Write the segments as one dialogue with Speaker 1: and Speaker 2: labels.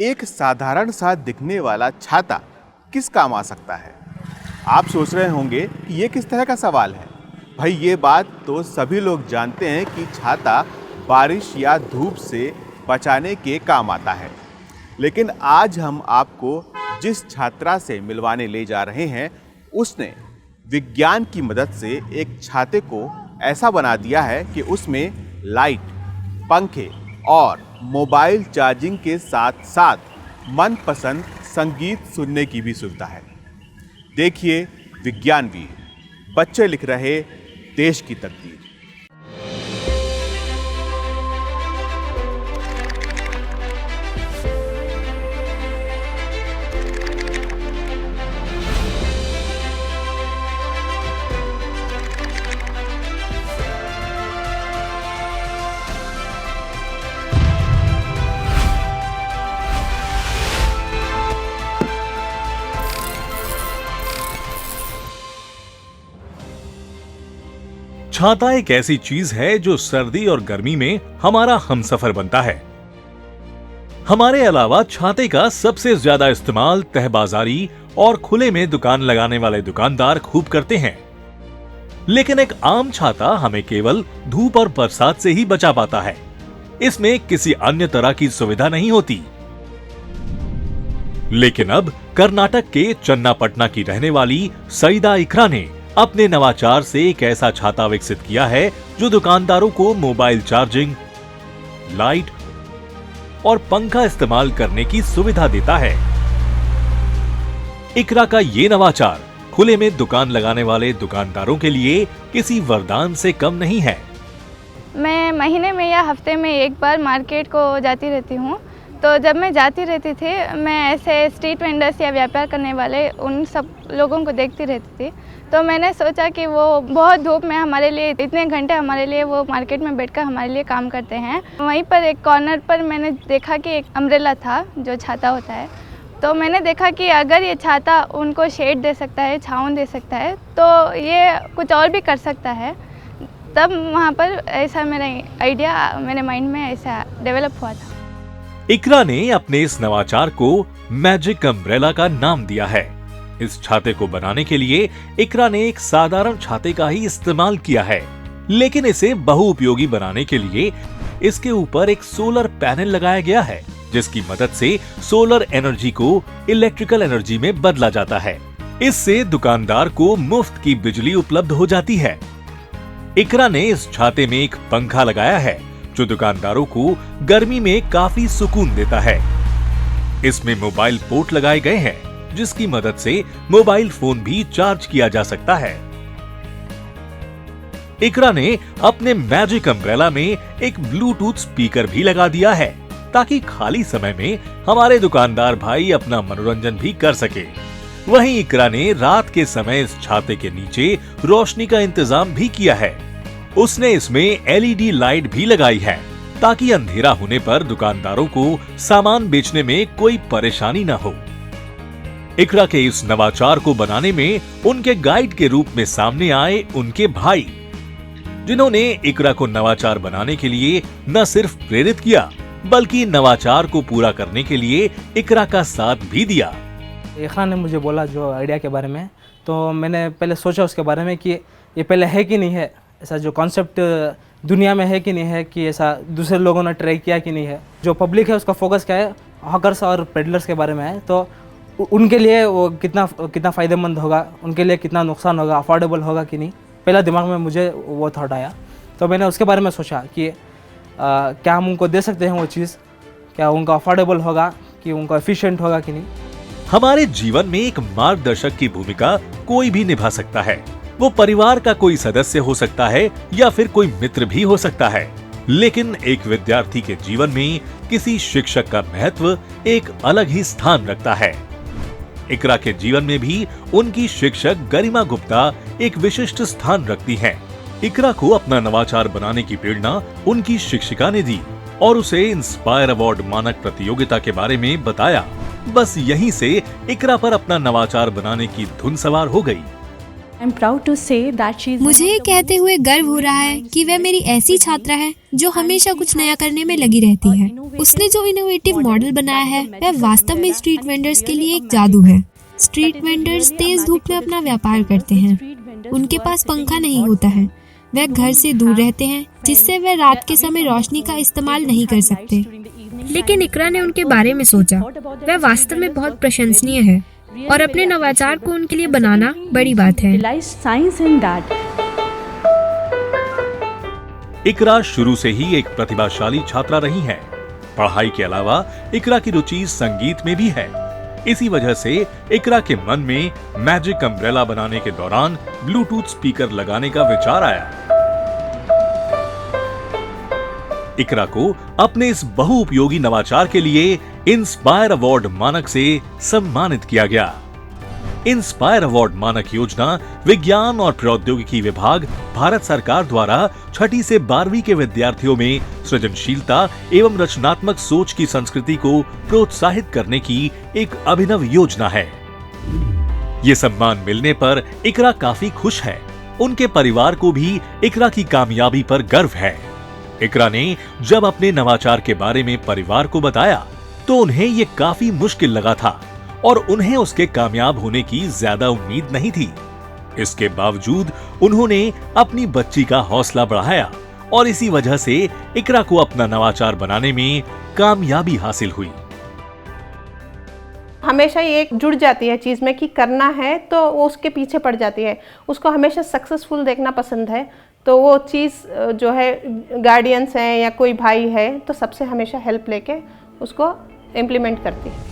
Speaker 1: एक साधारण सा दिखने वाला छाता किस काम आ सकता है? आप सोच रहे होंगे कि ये किस तरह का सवाल है। भाई ये बात तो सभी लोग जानते हैं कि छाता बारिश या धूप से बचाने के काम आता है। लेकिन आज हम आपको जिस छात्रा से मिलवाने ले जा रहे हैं, उसने विज्ञान की मदद से एक छाते को ऐसा बना दिया है कि उसमें लाइट, पंखे और मोबाइल चार्जिंग के साथ साथ मनपसंद संगीत सुनने की भी सुविधा है। देखिए विज्ञानवीर, बच्चे लिख रहे देश की तकदीर।
Speaker 2: छाता एक ऐसी चीज है जो सर्दी और गर्मी में हमारा हमसफर बनता है। हमारे अलावा छाते का सबसे ज्यादा इस्तेमाल तहबाजारी और खुले में दुकान लगाने वाले दुकानदार खूब करते हैं। लेकिन एक आम छाता हमें केवल धूप और बरसात से ही बचा पाता है। इसमें किसी अन्य तरह की सुविधा नहीं होती। लेकिन अब कर्नाटक के चन्नापटना की रहने वाली सईदा इकरा ने अपने नवाचार से एक ऐसा छाता विकसित किया है जो दुकानदारों को मोबाइल चार्जिंग, लाइट और पंखा इस्तेमाल करने की सुविधा देता है। इकरा का ये नवाचार खुले में दुकान लगाने वाले दुकानदारों के लिए किसी वरदान से कम नहीं है।
Speaker 3: मैं महीने में या हफ्ते में एक बार मार्केट को जाती रहती हूँ। तो जब मैं जाती रहती थी, मैं ऐसे स्ट्रीट वेंडर्स या व्यापार करने वाले उन सब लोगों को देखती रहती थी। तो मैंने सोचा कि वो बहुत धूप में हमारे लिए इतने घंटे हमारे लिए वो मार्केट में बैठकर हमारे लिए काम करते हैं। वहीं पर एक कॉर्नर पर मैंने देखा कि एक अम्ब्रेला था जो छाता होता है। तो मैंने देखा कि अगर ये छाता उनको शेड दे सकता है, छाँव दे सकता है, तो ये कुछ और भी कर सकता है। तब वहाँ पर ऐसा मेरा आइडिया मेरे माइंड में ऐसा डेवलप हुआ था।
Speaker 2: इकरा ने अपने इस नवाचार को मैजिक अम्ब्रेला का नाम दिया है। इस छाते को बनाने के लिए इकरा ने एक साधारण छाते का ही इस्तेमाल किया है, लेकिन इसे बहुउपयोगी बनाने के लिए इसके ऊपर एक सोलर पैनल लगाया गया है, जिसकी मदद से सोलर एनर्जी को इलेक्ट्रिकल एनर्जी में बदला जाता है। इससे दुकानदार को मुफ्त की बिजली उपलब्ध हो जाती है। इकरा ने इस छाते में एक पंखा लगाया है जो दुकानदारों को गर्मी में काफी सुकून देता है। इसमें मोबाइल पोर्ट लगाए गए हैं, जिसकी मदद से मोबाइल फोन भी चार्ज किया जा सकता है। इकरा ने अपने मैजिक अम्ब्रेला में एक ब्लूटूथ स्पीकर भी लगा दिया है, ताकि खाली समय में हमारे दुकानदार भाई अपना मनोरंजन भी कर सके। वहीं इकरा ने रात के समय इस छाते के नीचे रोशनी का इंतजाम भी किया है। उसने इसमें एलईडी लाइट भी लगाई है, ताकि अंधेरा होने पर दुकानदारों को सामान बेचने में कोई परेशानी न हो। इकरा के इस नवाचार को बनाने में उनके गाइड के रूप में सामने आए उनके भाई, जिन्होंने इकरा को नवाचार बनाने के लिए न सिर्फ प्रेरित किया, बल्कि नवाचार को पूरा करने के लिए इकरा का साथ भी दिया।
Speaker 4: इकरा ने मुझे बोला जो आइडिया के बारे में, तो मैंने पहले सोचा उसके बारे में कि ये पहले है कि नहीं है, ऐसा जो कॉन्सेप्ट दुनिया में है कि नहीं है, कि ऐसा दूसरे लोगों ने ट्राई किया कि नहीं है। जो पब्लिक है उसका फोकस क्या है, हॉकर्स और पेडलर्स के बारे में है। तो उनके लिए वो कितना फ़ायदेमंद होगा, उनके लिए कितना नुकसान होगा, अफोर्डेबल होगा कि नहीं। पहला दिमाग में मुझे वो थॉट आया। तो मैंने उसके बारे में सोचा कि क्या हम उनको दे सकते हैं वो चीज़, क्या उनका अफोर्डेबल होगा, कि उनका एफिशिएंट होगा कि नहीं।
Speaker 2: हमारे जीवन में एक मार्गदर्शक की भूमिका कोई भी निभा सकता है। वो परिवार का कोई सदस्य हो सकता है या फिर कोई मित्र भी हो सकता है। लेकिन एक विद्यार्थी के जीवन में किसी शिक्षक का महत्व एक अलग ही स्थान रखता है। इकरा के जीवन में भी उनकी शिक्षक गरिमा गुप्ता एक विशिष्ट स्थान रखती हैं। इकरा को अपना नवाचार बनाने की प्रेरणा उनकी शिक्षिका ने दी और उसे इंस्पायर अवार्ड मानक प्रतियोगिता के बारे में बताया। बस यहीं से इकरा पर अपना नवाचार बनाने की धुन सवार हो गई।
Speaker 5: मुझे ये कहते हुए गर्व हो रहा है कि वह मेरी ऐसी छात्रा है जो हमेशा कुछ नया करने में लगी रहती है। उसने जो इनोवेटिव मॉडल बनाया है वह वास्तव में स्ट्रीट वेंडर्स के लिए एक जादू है। स्ट्रीट वेंडर्स तेज धूप में अपना व्यापार करते हैं। उनके पास पंखा नहीं होता है, वह घर से दूर रहते हैं, जिससे वह रात के समय रोशनी का इस्तेमाल नहीं कर सकते। लेकिन इकरा ने उनके बारे में सोचा। वह वास्तव में बहुत प्रशंसनीय है और अपने नवाचार को उनके लिए बनाना बड़ी बात है।
Speaker 2: इकरा शुरू से ही एक प्रतिभाशाली छात्रा रही है। पढ़ाई के अलावा इकरा की रुचि संगीत में भी है। इसी वजह से इकरा के मन में मैजिक अम्ब्रेला बनाने के दौरान ब्लूटूथ स्पीकर लगाने का विचार आया। इकरा को अपने इस बहुउपयोगी नवाचार के लिए इंस्पायर अवार्ड मानक से सम्मानित किया गया। इंस्पायर अवार्ड मानक योजना विज्ञान और प्रौद्योगिकी विभाग भारत सरकार द्वारा 6ठी से 12वीं के विद्यार्थियों में सृजनशीलता एवं रचनात्मक सोच की संस्कृति को प्रोत्साहित करने की एक अभिनव योजना है। ये सम्मान मिलने पर इकरा काफी खुश है। उनके परिवार को भी इकरा की कामयाबी पर गर्व है। इकरा ने जब अपने नवाचार के बारे में परिवार को बताया तो उन्हें ये काफी मुश्किल लगा था और उन्हें उसके कामयाब होने की ज्यादा उम्मीद नहीं थी। इसके बावजूद उन्होंने अपनी बच्ची का हौसला बढ़ाया और इसी वजह से इकरा को अपना नवाचार बनाने में कामयाबी हासिल हुई।
Speaker 6: हमेशा ये जुड़ जाती है चीज़ में कि करना है तो वो उसके पीछे पड़ जाती है। उसको हमेशा सक्सेसफुल देखना पसंद है, तो वो चीज़ जो है गार्डियंस हैं या कोई भाई है तो सबसे हमेशा हेल्प लेके उसको इम्प्लीमेंट करती है।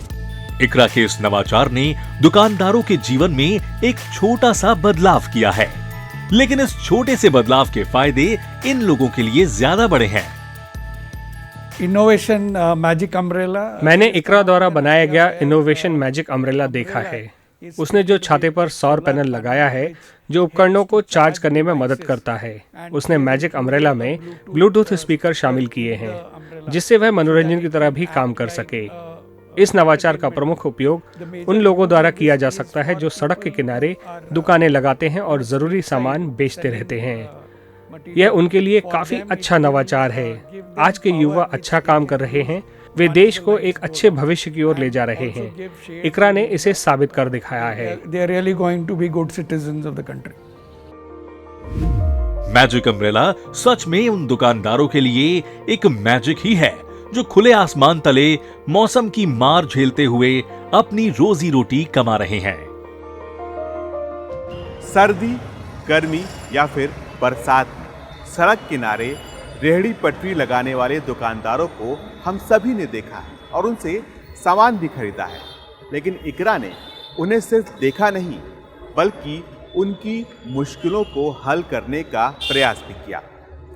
Speaker 2: इकरा के इस नवाचार ने दुकानदारों के जीवन में एक छोटा सा बदलाव किया है, लेकिन इस छोटे से बदलाव के फायदे इन लोगों के लिए ज्यादा बड़े हैं।
Speaker 7: इनोवेशन मैजिक अम्ब्रेला,
Speaker 8: मैंने इकरा द्वारा बनाया गया इनोवेशन मैजिक अम्ब्रेला देखा है। उसने जो छाते पर सौर पैनल लगाया है जो उपकरणों को चार्ज करने में मदद करता है। उसने मैजिक अम्ब्रेला में ब्लूटूथ स्पीकर शामिल किए हैं जिससे वह मनोरंजन की तरह भी काम कर सके। इस नवाचार का प्रमुख उपयोग उन लोगों द्वारा किया जा सकता है जो सड़क के किनारे दुकानें लगाते हैं और जरूरी सामान बेचते रहते हैं। यह उनके लिए काफी अच्छा नवाचार है। आज के युवा अच्छा काम कर रहे हैं, वे देश को एक अच्छे भविष्य की ओर ले जा रहे हैं। इकरा ने इसे साबित कर दिखाया है।
Speaker 7: They are really going to be good citizens of the country.
Speaker 2: Magic umbrella सच में उन दुकानदारों के लिए एक मैजिक ही है जो खुले आसमान तले मौसम की मार झेलते हुए अपनी रोजी रोटी कमा रहे हैं।
Speaker 1: सर्दी, गर्मी या फिर बरसात में सड़क किनारे रेहड़ी पटरी लगाने वाले दुकानदारों को हम सभी ने देखा है और उनसे सामान भी खरीदा है। लेकिन इकरा ने उन्हें सिर्फ देखा नहीं बल्कि उनकी मुश्किलों को हल करने का प्रयास भी किया।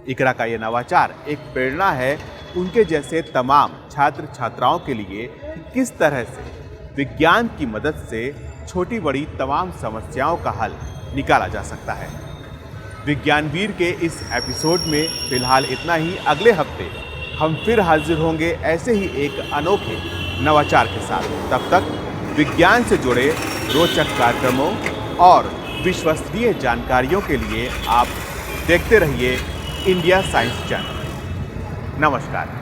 Speaker 1: इकरा का यह नवाचार एक प्रेरणा है उनके जैसे तमाम छात्र छात्राओं के लिए कि किस तरह से विज्ञान की मदद से छोटी बड़ी तमाम समस्याओं का हल निकाला जा सकता है। विज्ञान वीर के इस एपिसोड में फिलहाल इतना ही। अगले हफ्ते हम फिर हाजिर होंगे ऐसे ही एक अनोखे नवाचार के साथ। तब तक विज्ञान से जुड़े रोचक कार्यक्रमों और विश्वसनीय जानकारियों के लिए आप देखते रहिए इंडिया साइंस चैनल। नमस्कार।